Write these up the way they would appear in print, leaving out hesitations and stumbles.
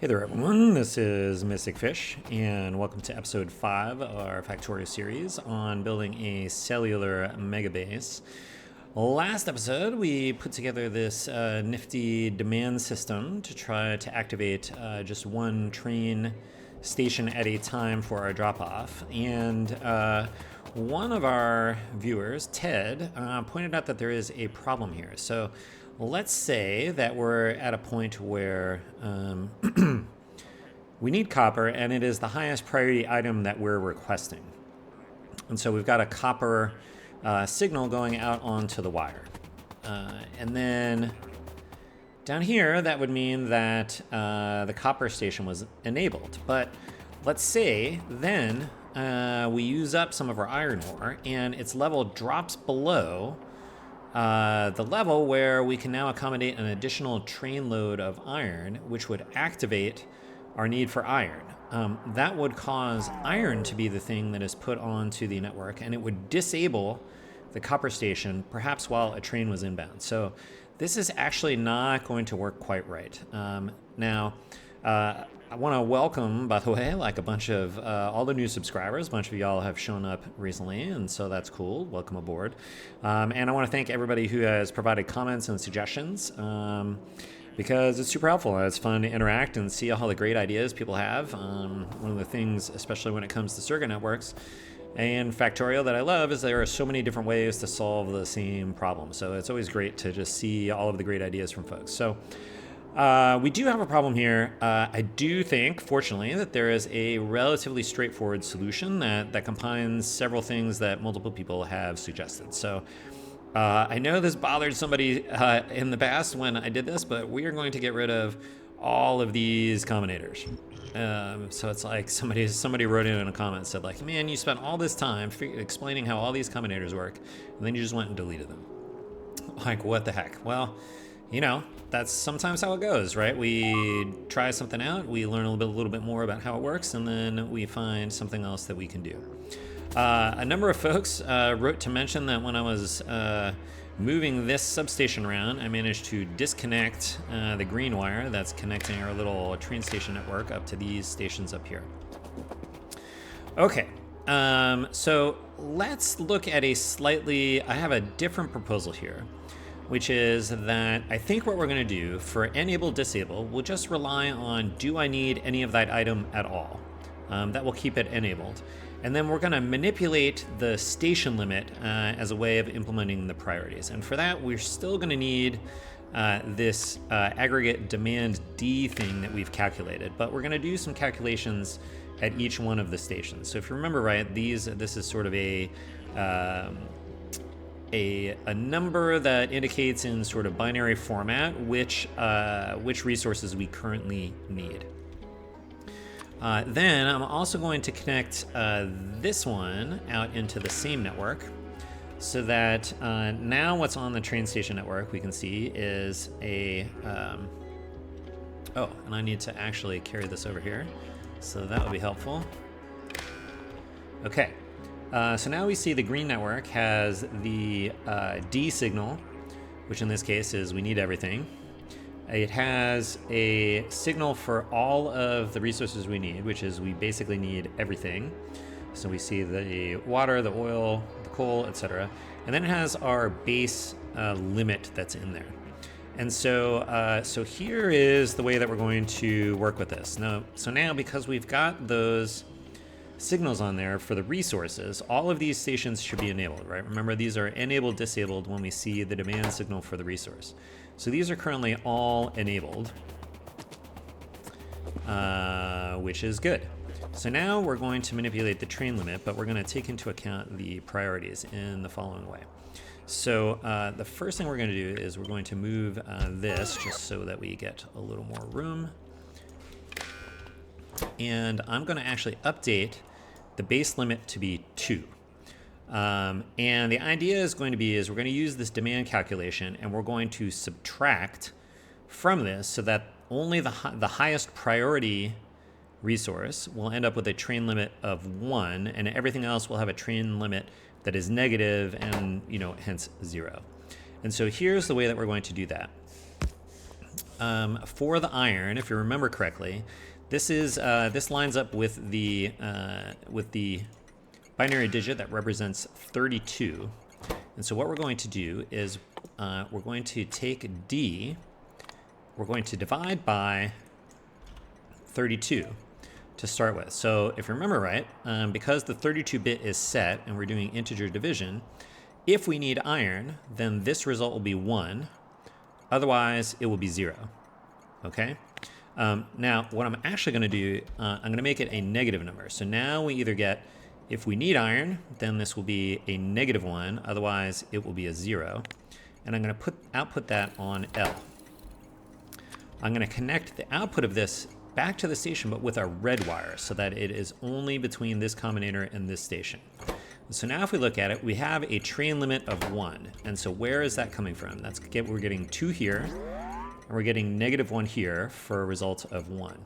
Hey there everyone, this is Mystic Fish, and welcome to episode 5 of our Factorio series on building a cellular megabase. Last episode, we put together this nifty demand system to try to activate just one train station at a time for our drop-off, and one of our viewers, Ted, pointed out that there is a problem here. So let's say that we're at a point where we need copper, and it is the highest priority item that we're requesting. And so we've got a copper signal going out onto the wire. And then down here, that would mean that the copper station was enabled. But let's say then we use up some of our iron ore, and its level drops below the level where we can now accommodate an additional train load of iron, which would activate our need for iron. That would cause iron to be the thing that is put onto the network, and it would disable the copper station, perhaps while a train was inbound. So this is actually not going to work quite right. Now, I want to welcome, by the way, like a bunch of all the new subscribers. A bunch of y'all have shown up recently, and so that's cool. Welcome aboard. And I want to thank everybody who has provided comments and suggestions, because it's super helpful. It's fun to interact and see all the great ideas people have. One of the things, especially when it comes to circuit networks and Factorio, that I love is there are so many different ways to solve the same problem. So it's always great to just see all of the great ideas from folks. So we do have a problem here. I do think, fortunately, that there is a relatively straightforward solution that combines several things that multiple people have suggested. So I know this bothered somebody in the past when I did this, but we are going to get rid of all of these combinators. So it's like somebody wrote in a comment and said, like, man, you spent all this time explaining how all these combinators work, and then you just went and deleted them. Like, what the heck? Well, you know, that's sometimes how it goes, right? We try something out, we learn a little bit more about how it works, and then we find something else that we can do. A number of folks wrote to mention that when I was moving this substation around, I managed to disconnect the green wire that's connecting our little train station network up to these stations up here. Okay, so let's look at I have a different proposal here, which is that I think what we're going to do for enable disable, we'll just rely on, do I need any of that item at all? That will keep it enabled. And then we're going to manipulate the station limit as a way of implementing the priorities. And for that, we're still going to need this aggregate demand D thing that we've calculated. But we're going to do some calculations at each one of the stations. So if you remember right, this is sort of a number that indicates in sort of binary format which resources we currently need. Then I'm also going to connect this one out into the same network so that now what's on the train station network we can see is and I need to actually carry this over here, so that would be helpful. Okay, so now we see the green network has the D signal, which in this case is we need everything. It has a signal for all of the resources we need, which is we basically need everything. So we see the water, the oil, the coal, etc. And then it has our base limit that's in there. And so here is the way that we're going to work with this. So now because we've got those signals on there for the resources, all of these stations should be enabled, right? Remember, these are enabled, disabled when we see the demand signal for the resource. So these are currently all enabled, which is good. So now we're going to manipulate the train limit, but we're going to take into account the priorities in the following way. So the first thing we're going to do is we're going to move this just so that we get a little more room. And I'm going to actually update the base limit to be 2. And the idea is going to be we're going to use this demand calculation, and we're going to subtract from this so that only the highest priority resource will end up with a train limit of 1, and everything else will have a train limit that is negative and, hence 0. And so here's the way that we're going to do that. for the iron, if you remember correctly, this lines up with the binary digit that represents 32. And so what we're going to do is we're going to take D, we're going to divide by 32 to start with. So if you remember right, because the 32-bit is set and we're doing integer division, if we need iron, then this result will be 1. Otherwise, it will be 0. Okay? Now, what I'm actually going to do, I'm going to make it a negative number. So now we either get, if we need iron, then this will be a -1. Otherwise, it will be a 0. And I'm going to output that on L. I'm going to connect the output of this back to the station, but with a red wire, so that it is only between this combinator and this station. So now if we look at it, we have a train limit of 1. And so where is that coming from? We're getting 2 here, and we're getting -1 here for a result of 1.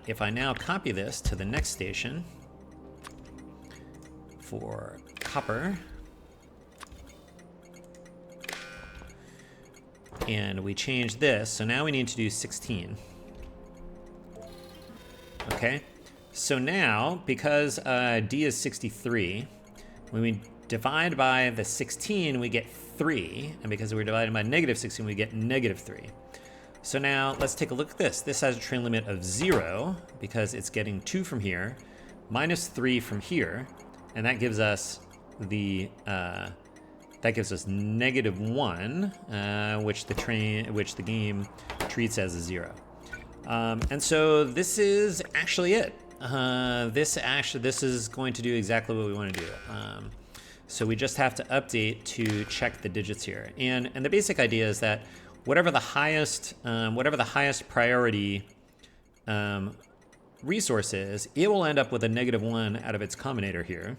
If I now copy this to the next station for copper, and we change this, so now we need to do 16. Okay, so now, because D is 63, when we divide by the 16, we get 3, and because we're dividing by -16, we get -3. So now, let's take a look at this. This has a train limit of 0, because it's getting 2 from here, -3 from here, and that gives us the -1, which the game treats as a 0. And so this is actually it. This is going to do exactly what we want to do. So we just have to update to check the digits here. And the basic idea is that whatever the highest priority resource is, it will end up with a -1 out of its combinator here.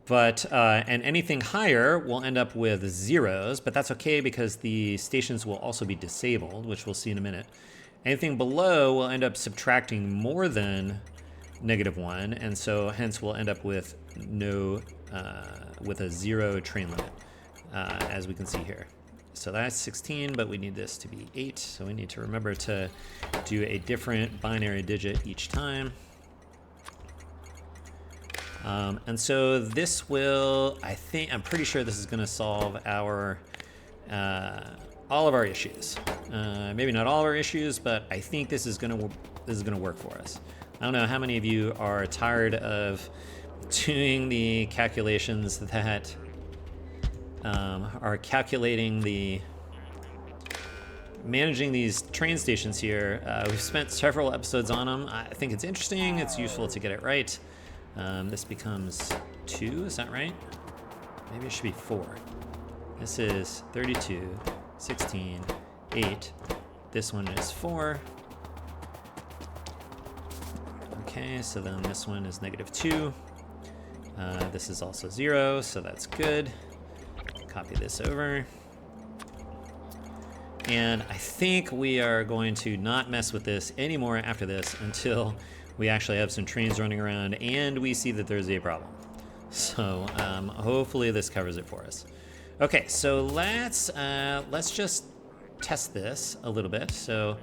But and anything higher will end up with 0s, but that's okay because the stations will also be disabled, which we'll see in a minute. Anything below will end up subtracting more than -1, and so hence we'll end up with with a 0 train limit, as we can see here. So that's 16, but we need this to be 8, so we need to remember to do a different binary digit each time. And so this will, I'm pretty sure this is going to solve our all of our issues. Maybe not all of our issues, but I think this is going to work for us. I don't know how many of you are tired of doing the calculations that are calculating managing these train stations here. We've spent several episodes on them. I think it's interesting. It's useful to get it right. This becomes 2, is that right? Maybe it should be 4. This is 32, 16, 8. This one is 4. Okay, so then this one is -2. This is also 0, so that's good. Copy this over. And I think we are going to not mess with this anymore after this until we actually have some trains running around and we see that there's a problem. So hopefully this covers it for us. Okay, so let's just test this a little bit. So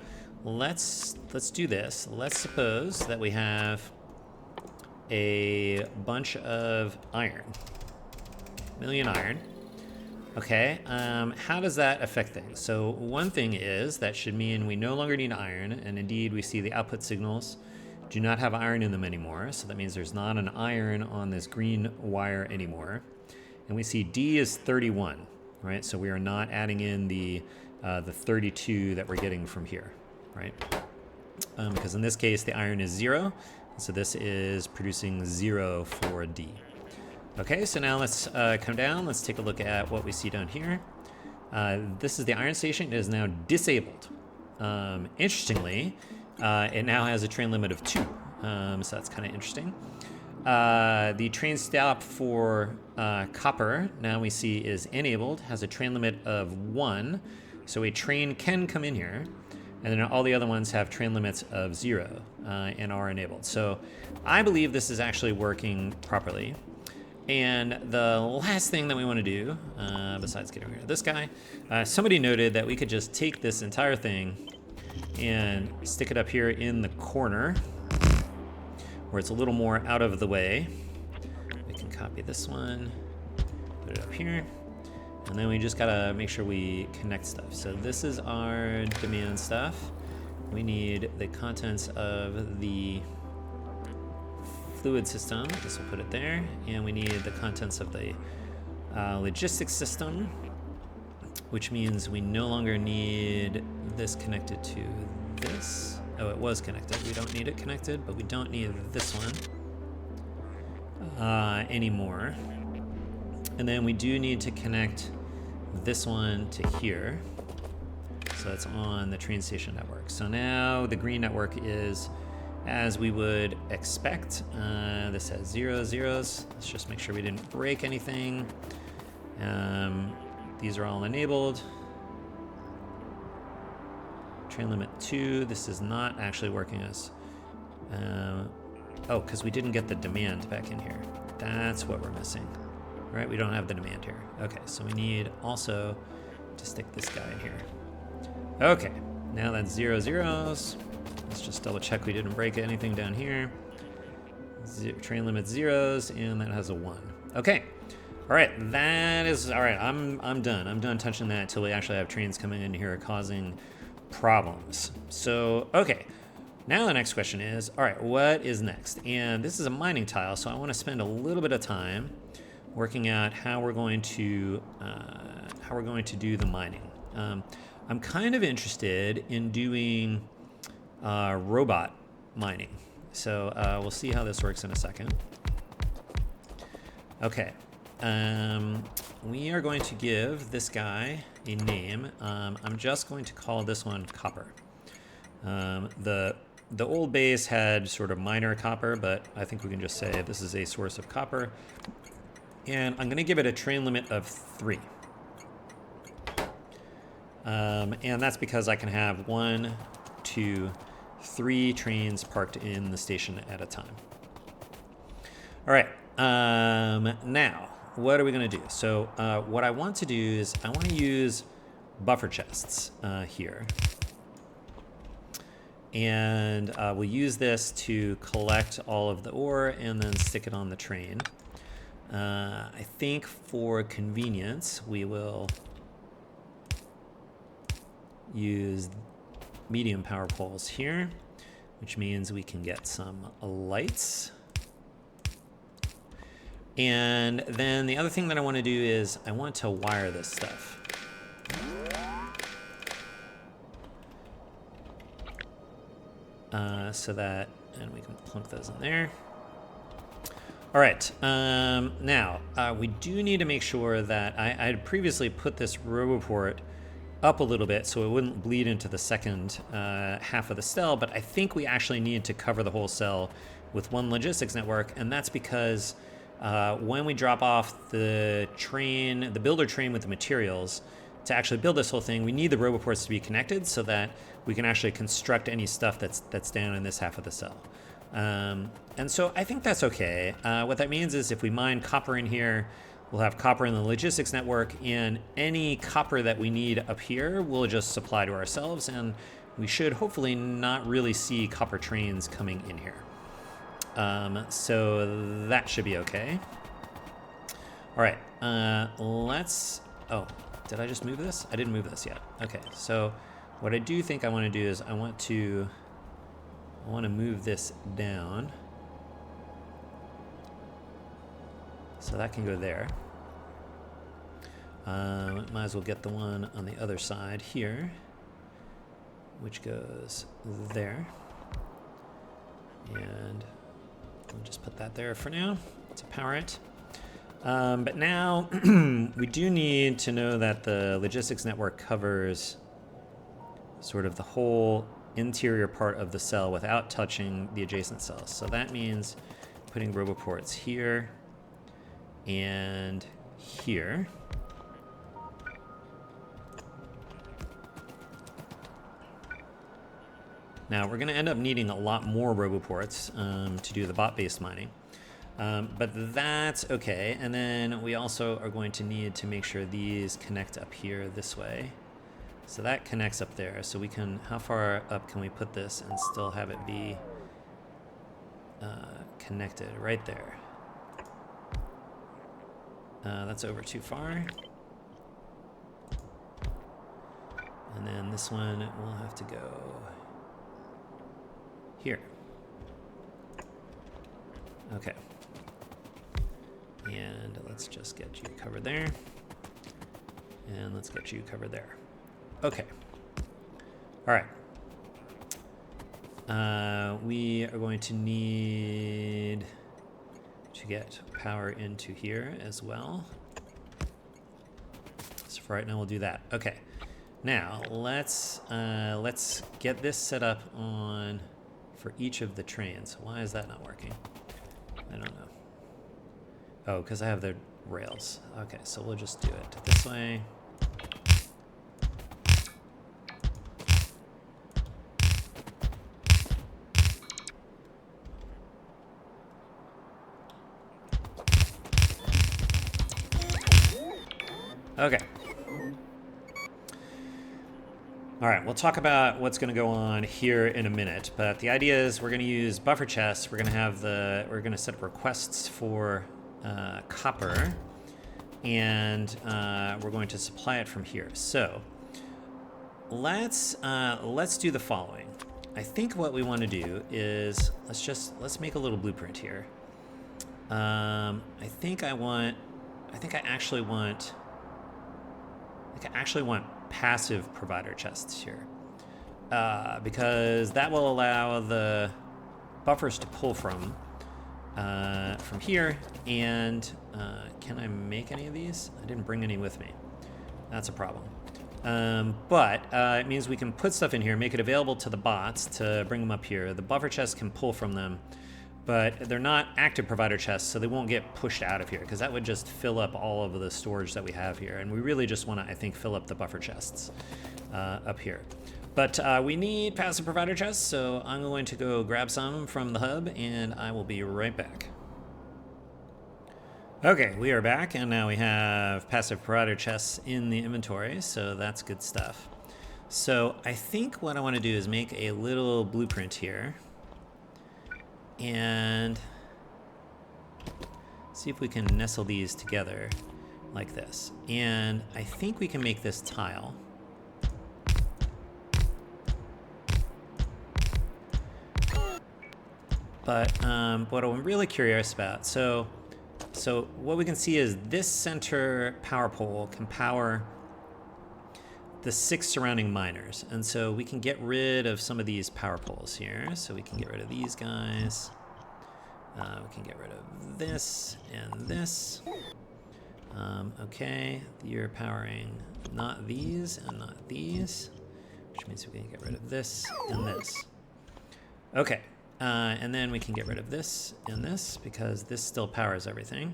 let's do this. Let's suppose that we have a bunch of iron, million iron. Okay, how does that affect things? So one thing is that should mean we no longer need iron, and indeed we see the output signals do not have iron in them anymore. So that means there's not an iron on this green wire anymore. And we see D is 31, right? So we are not adding in the 32 that we're getting from here, right? Because in this case, the iron is 0. So this is producing 0 for D. Okay, so now let's come down. Let's take a look at what we see down here. This is the iron station. It is now disabled. Interestingly, it now has a train limit of 2. So that's kind of interesting. The train stop for copper, now we see, is enabled, has a train limit of 1. So a train can come in here. And then all the other ones have train limits of 0 and are enabled. So I believe this is actually working properly. And the last thing that we want to do, besides getting rid of this guy, somebody noted that we could just take this entire thing and stick it up here in the corner where it's a little more out of the way. We can copy this one, put it up here, and then we just gotta make sure we connect stuff. So this is our demand stuff. We need the contents of the fluid system. I guess we'll put it there. And we need the contents of the logistics system, which means we no longer need this connected to this. Oh, it was connected. We don't need it connected, but we don't need this one anymore. And then we do need to connect this one to here. So that's on the train station network. So now the green network is as we would expect. This has 0 zeros. Let's just make sure we didn't break anything. These are all enabled. Train limit 2. This is not actually working as... oh, because we didn't get the demand back in here. That's what we're missing. Right, we don't have the demand here. Okay, so we need also to stick this guy in here. Okay, now that's 0 zeros. Let's just double check we didn't break anything down here. Train limit zeros, and that has a 1. Okay, all right, that is, all right, I'm done. I'm done touching that until we actually have trains coming in here causing problems. So, okay, now the next question is, all right, what is next? And this is a mining tile, so I want to spend a little bit of time working out how we're going to do the mining. I'm kind of interested in doing robot mining. So we'll see how this works in a second. Okay, we are going to give this guy a name. I'm just going to call this one copper. The old base had sort of minor copper, but I think we can just say this is a source of copper. And I'm going to give it a train limit of 3. And that's because I can have 1, 2, 3 trains parked in the station at a time. All right, now, what are we going to do? So what I want to do is I want to use buffer chests here. And we'll use this to collect all of the ore and then stick it on the train. I think for convenience, we will use medium power poles here, which means we can get some lights. And then the other thing that I want to do is I want to wire this stuff. So that, and we can plunk those in there. All right, now we do need to make sure that I had previously put this roboport up a little bit so it wouldn't bleed into the second half of the cell, but I think we actually need to cover the whole cell with one logistics network, and that's because when we drop off the train, the builder train with the materials, to actually build this whole thing, we need the roboports to be connected so that we can actually construct any stuff that's down in this half of the cell. And so I think that's okay. What that means is if we mine copper in here, we'll have copper in the logistics network, and any copper that we need up here, we'll just supply to ourselves, and we should hopefully not really see copper trains coming in here. So that should be okay. All right, let's, oh, did I just move this? I didn't move this yet. Okay, so what I do think I want to do is I want to move this down. So that can go there. Might as well get the one on the other side here, which goes there. And we'll just put that there for now to power it. But now we do need to know that the logistics network covers sort of the whole interior part of the cell without touching the adjacent cells. So that means putting roboports here and here. Now we're going to end up needing a lot more roboports to do the bot-based mining. But that's okay. And then we also are going to need to make sure these connect up here this way. So that connects up there. So we can, how far up can we put this and still have it be connected? Right there. That's over too far. And then this one will have to go here. Okay. And let's just get you covered there. And let's get you covered there. Okay. All right. We are going to need to get power into here as well. So for right now, we'll do that. Okay. Now let's get this set up on for each of the trains. Why is that not working? I don't know. Oh, because I have the rails. Okay, so we'll just do it this way. Okay. All right, we'll talk about what's going to go on here in a minute, but the idea is we're going to use buffer chests. We're going to set up requests for copper, and we're going to supply it from here. So let's do the following. I think what we want to do is let's make a little blueprint here. I actually want passive provider chests here, because that will allow the buffers to pull from here. And can I make any of these? I didn't bring any with me. That's a problem. But it means we can put stuff in here, make it available to the bots to bring them up here. The buffer chests can pull from them, but they're not active provider chests, so they won't get pushed out of here, because that would just fill up all of the storage that we have here. And we really just want to, I think, fill up the buffer chests up here. But we need passive provider chests, so I'm going to go grab some from the hub, and I will be right back. Okay, we are back, and now we have passive provider chests in the inventory, so that's good stuff. So I think what I want to do is make a little blueprint here, and see if we can nestle these together like this. And I think we can make this tile. But what I'm really curious about, so what we can see is this center power pole can power the 6 surrounding miners. And so we can get rid of some of these power poles here. So we can get rid of these guys. We can get rid of this and this. Okay, you're powering not these and not these, which means we can get rid of this and this. Okay, and then we can get rid of this and this, because this still powers everything.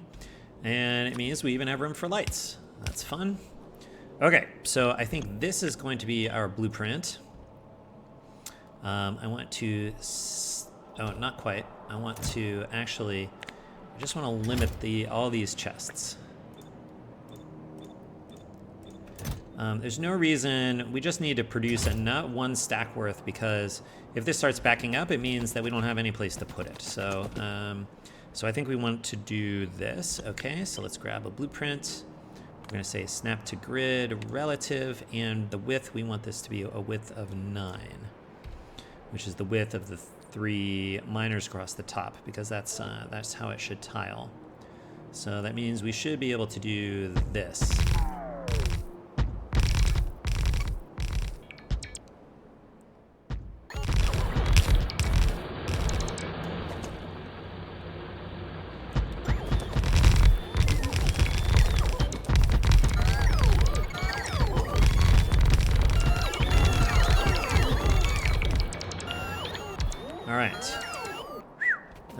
And it means we even have room for lights. That's fun. Okay, so I think this is going to be our blueprint. I want to, oh, not quite. I want to actually, I just want to limit all these chests. There's no reason, we just need to produce not 1 stack worth, because if this starts backing up, it means that we don't have any place to put it. So, so I think we want to do this. Okay, so let's grab a blueprint. We're going to say snap to grid relative, and the width, we want this to be a width of 9, which is the width of the 3 miners across the top, because that's how it should tile. So that means we should be able to do this.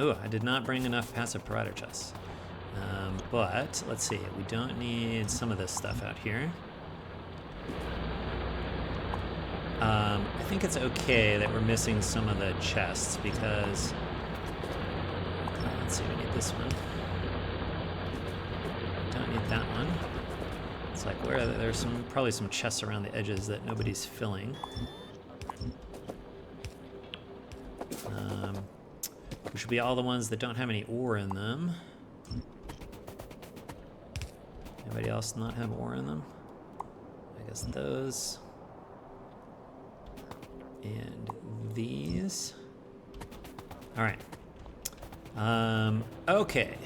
Oh, I did not bring enough passive provider chests. But let's see, we don't need some of this stuff out here. I think it's okay that we're missing some of the chests, because Let's see, we need this one. Don't need that one. It's like, where are there's probably some chests around the edges that nobody's filling. Which would be all the ones that don't have any ore in them. Anybody else not have ore in them? I guess those. And these. All right. Okay.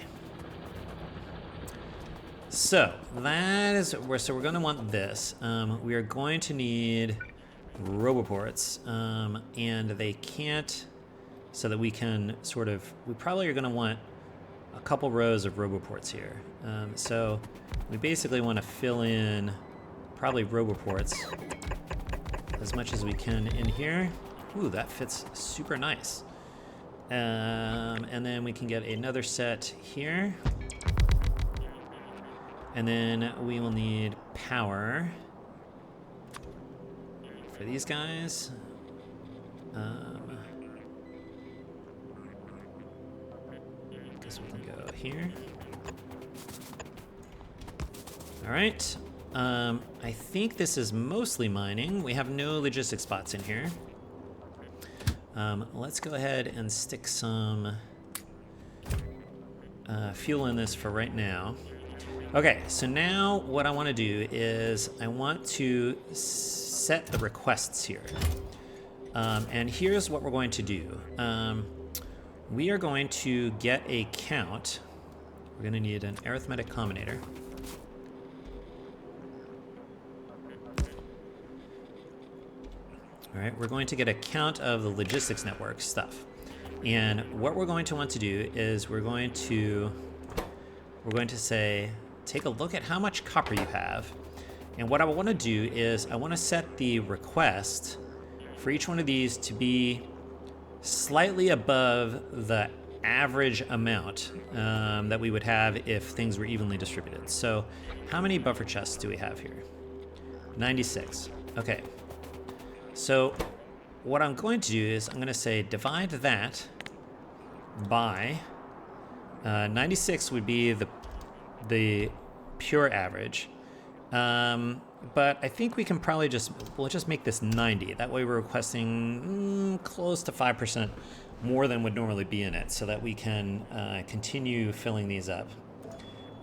So that is where. So we're going to want this. We are going to need roboports, and they can't. So that we can sort of. We probably are going to want a couple rows of roboports here. So we basically want to fill in probably roboports as much as we can in here. Ooh, that fits super nice. And then we can get another set here. And then we will need power for these guys. Guess we can go here. All right. I think this is mostly mining. We have no logistics spots in here. Let's go ahead and stick some fuel in this for right now. Okay, so now what I want to do is I want to set the requests here. And here's what we're going to do. We are going to get a count. We're going to need an arithmetic combinator. All right, we're going to get a count of the logistics network stuff. And what we're going to want to do is we're going to say, take a look at how much copper you have. And what I want to do is I want to set the request for each one of these to be slightly above the average amount that we would have if things were evenly distributed. So how many buffer chests do we have here? 96. Okay. So what I'm going to do is I'm going to say divide that by 96 would be the pure average. But I think we can probably we'll just make this 90. That way we're requesting close to 5% more than would normally be in it so that we can continue filling these up.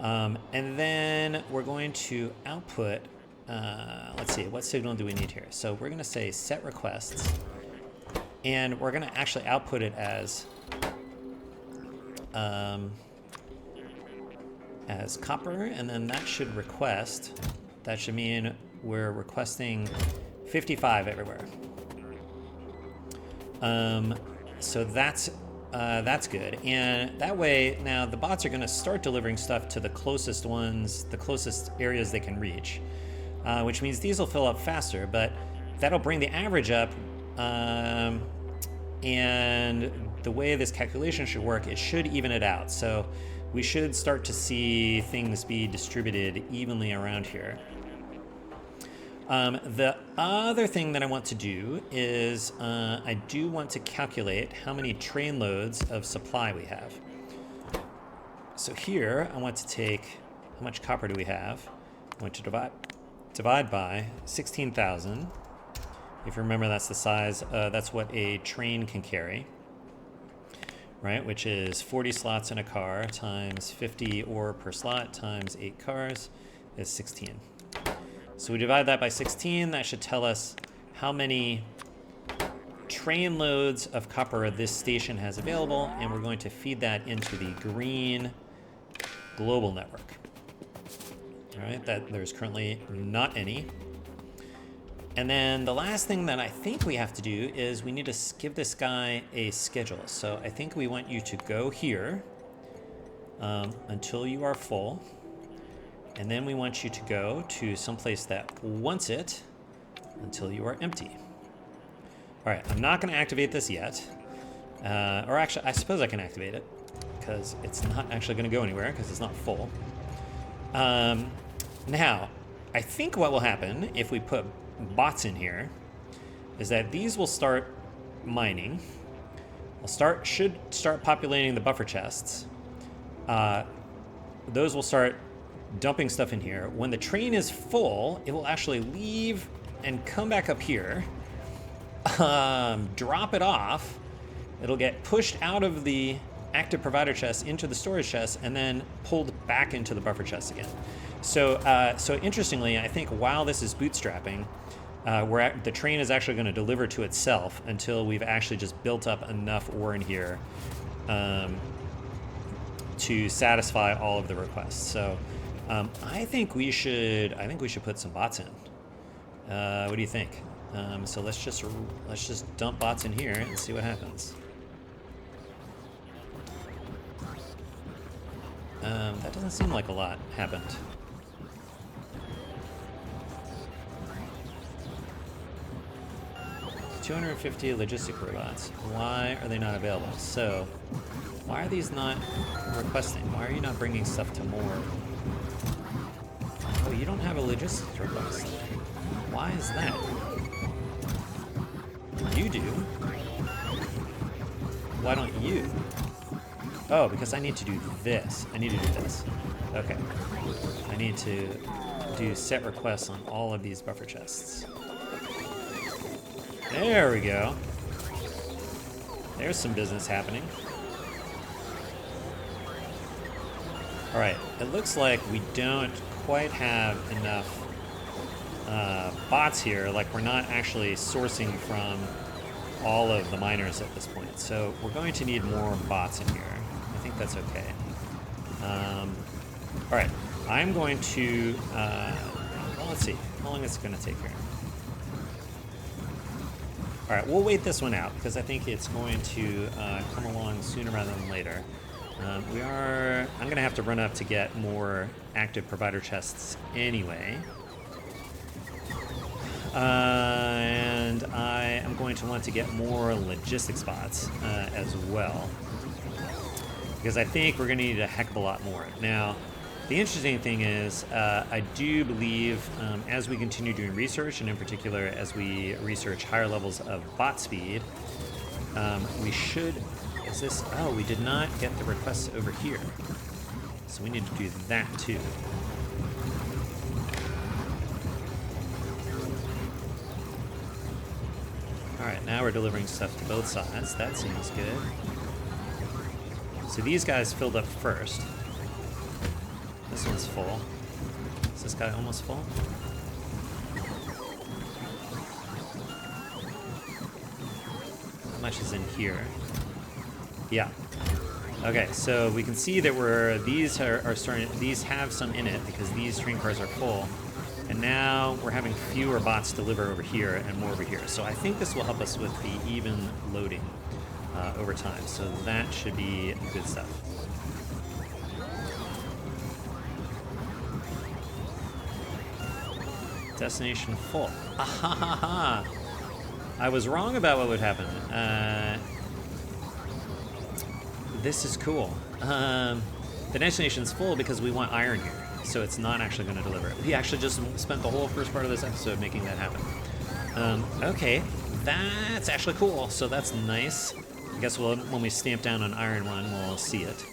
And then we're going to output, let's see, what signal do we need here? So we're going to say set requests, and we're going to actually output it as copper, and then that should request. That should mean we're requesting 55 everywhere. So that's good. And that way, now the bots are going to start delivering stuff to the closest ones, the closest areas they can reach, which means these will fill up faster, but that'll bring the average up. And the way this calculation should work, it should even it out. So we should start to see things be distributed evenly around here. The other thing that I want to do is I do want to calculate how many train loads of supply we have. So here I want to take, how much copper do we have? I want to divide by 16,000. If you remember, that's the size, that's what a train can carry, right? Which is 40 slots in a car times 50 ore per slot times 8 cars is 16. So we divide that by 16. That should tell us how many train loads of copper this station has available, and we're going to feed that into the green global network. All right, that there's currently not any. And then the last thing that I think we have to do is we need to give this guy a schedule. So I think we want you to go here until you are full. And then we want you to go to someplace that wants it until you are empty. All right, I'm not going to activate this yet. Or actually, I suppose I can activate it because it's not actually going to go anywhere because it's not full. Now, I think what will happen if we put bots in here is that these will start mining. Should start populating the buffer chests. those will start dumping stuff in here. When the train is full, it will actually leave and come back up here, drop it off. It'll get pushed out of the active provider chest into the storage chest and then pulled back into the buffer chest again. So, so interestingly, I think while this is bootstrapping, the train is actually going to deliver to itself until we've actually just built up enough ore in here to satisfy all of the requests. So, I think we should put some bots in. What do you think? So let's just dump bots in here and see what happens. That doesn't seem like a lot happened. $250 logistic robots. Why are they not available? So, why are these not requesting? Why are you not bringing stuff to more? Oh, you don't have a logistics request. Why is that? You do. Why don't you? Oh, because I need to do this. I need to do this. Okay. I need to do set requests on all of these buffer chests. There we go. There's some business happening. All right, it looks like we don't quite have enough bots here. Like, we're not actually sourcing from all of the miners at this point. So we're going to need more bots in here. I think that's okay. All right, I'm going to, well, let's see how long it's going to take here. All right, we'll wait this one out because I think it's going to come along sooner rather than later. I'm going to have to run up to get more active provider chests anyway. And I am going to want to get more logistics bots as well, because I think we're going to need a heck of a lot more. Now, the interesting thing is, I do believe as we continue doing research, and in particular as we research higher levels of bot speed, we should... Is this... Oh, we did not get the requests over here. So we need to do that too. Alright, now we're delivering stuff to both sides. That seems good. So these guys filled up first. This one's full. Is this guy almost full? How much is in here? Yeah. Okay, so we can see that these are starting. These have some in it because these train cars are full, and now we're having fewer bots deliver over here and more over here. So I think this will help us with the even loading over time. So that should be good stuff. Destination full. Ah ha ha ha! I was wrong about what would happen. This is cool. The destination's full because we want iron here, so it's not actually going to deliver. We actually just spent the whole first part of this episode making that happen. Okay, that's actually cool. So that's nice. I guess when we stamp down on iron one, we'll see it.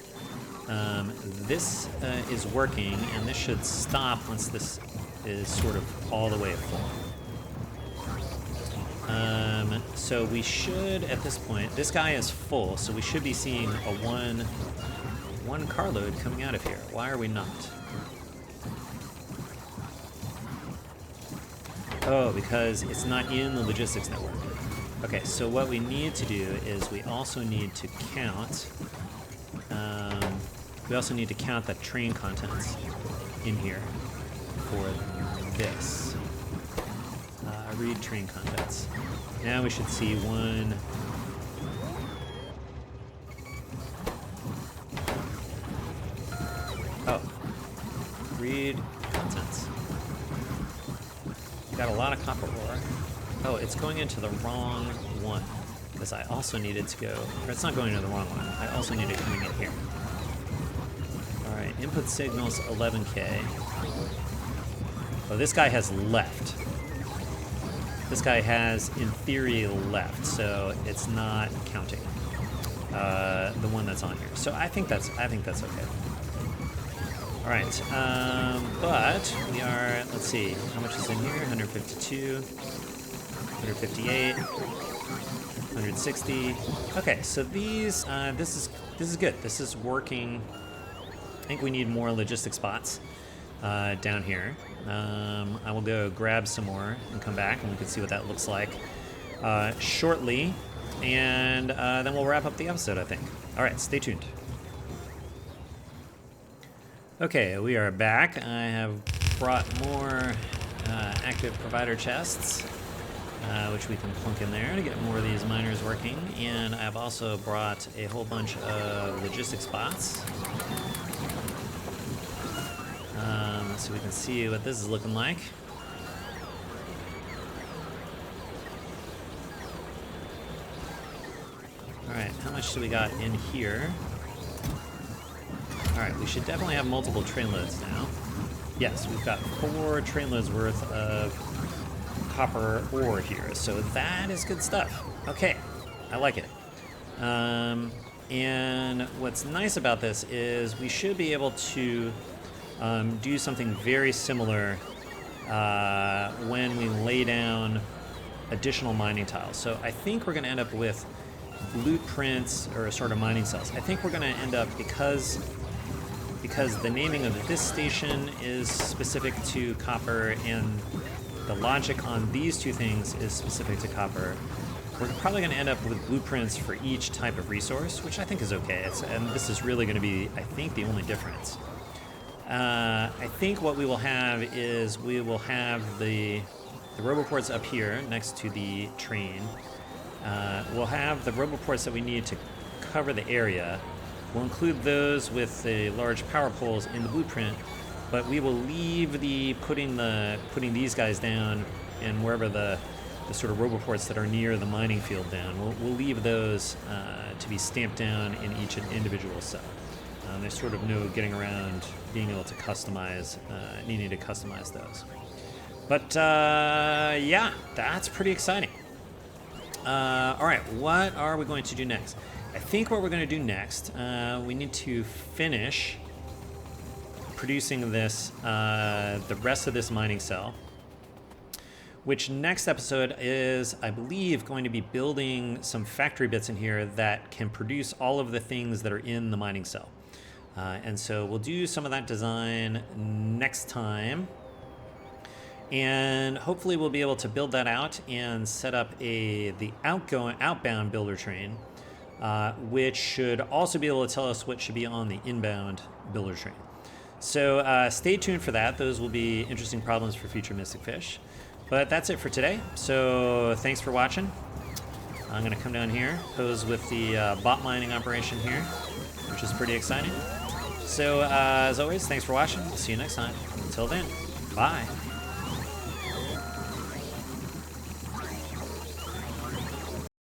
This is working, and this should stop once this is sort of all the way full. So we should, at this point, this guy is full, so we should be seeing a one carload coming out of here. Why are we not? Oh, because it's not in the logistics network. Okay, so what we need to do is we also need to count. We also need to count the train contents in here for this. Read train contents. Now we should see one. Oh, read contents. Got a lot of copper ore. Oh, it's going into the wrong one because I also needed to go. Or it's not going into the wrong one. I also need it coming in here. All right, input signals 11K. Oh, this guy has left. This guy has, in theory, left, so it's not counting. the one that's on here. So I think that's okay. All right, but we are, let's see, how much is in here? 152, 158, 160. Okay, so these, this is good. This is working. I think we need more logistic spots down here. I will go grab some more and come back, and we can see what that looks like shortly, and then we'll wrap up the episode, I think. All right, stay tuned. Okay, we are back. I have brought more active provider chests, which we can plunk in there to get more of these miners working. And I've also brought a whole bunch of logistic spots. So we can see what this is looking like. All right, how much do we got in here? All right, we should definitely have multiple train loads now. Yes, we've got 4 train loads worth of copper ore here, so that is good stuff. Okay, I like it. And what's nice about this is we should be able to do something very similar when we lay down additional mining tiles. So I think we're going to end up with blueprints or sort of mining cells. I think we're going to end up, because the naming of this station is specific to copper and the logic on these two things is specific to copper, we're probably going to end up with blueprints for each type of resource, which I think is okay. And this is really going to be, I think, the only difference. I think what we will have is we will have the roboports up here next to the train. We'll have the roboports that we need to cover the area. We'll include those with the large power poles in the blueprint, but we will leave the putting these guys down and wherever the sort of roboports that are near the mining field down. We'll leave those to be stamped down in each individual cell. There's sort of no getting around being able to customize, needing to customize those. But yeah, that's pretty exciting. All right, what are we going to do next? I think what we're going to do next, we need to finish producing this, the rest of this mining cell, which next episode is, I believe, going to be building some factory bits in here that can produce all of the things that are in the mining cell. And so we'll do some of that design next time. And hopefully we'll be able to build that out and set up the outbound builder train, which should also be able to tell us what should be on the inbound builder train. So stay tuned for that. Those will be interesting problems for future Mystic Fish. But that's it for today. So thanks for watching. I'm going to come down here, pose with the bot mining operation here, which is pretty exciting. So as always, thanks for watching. See you next time. Until then, bye.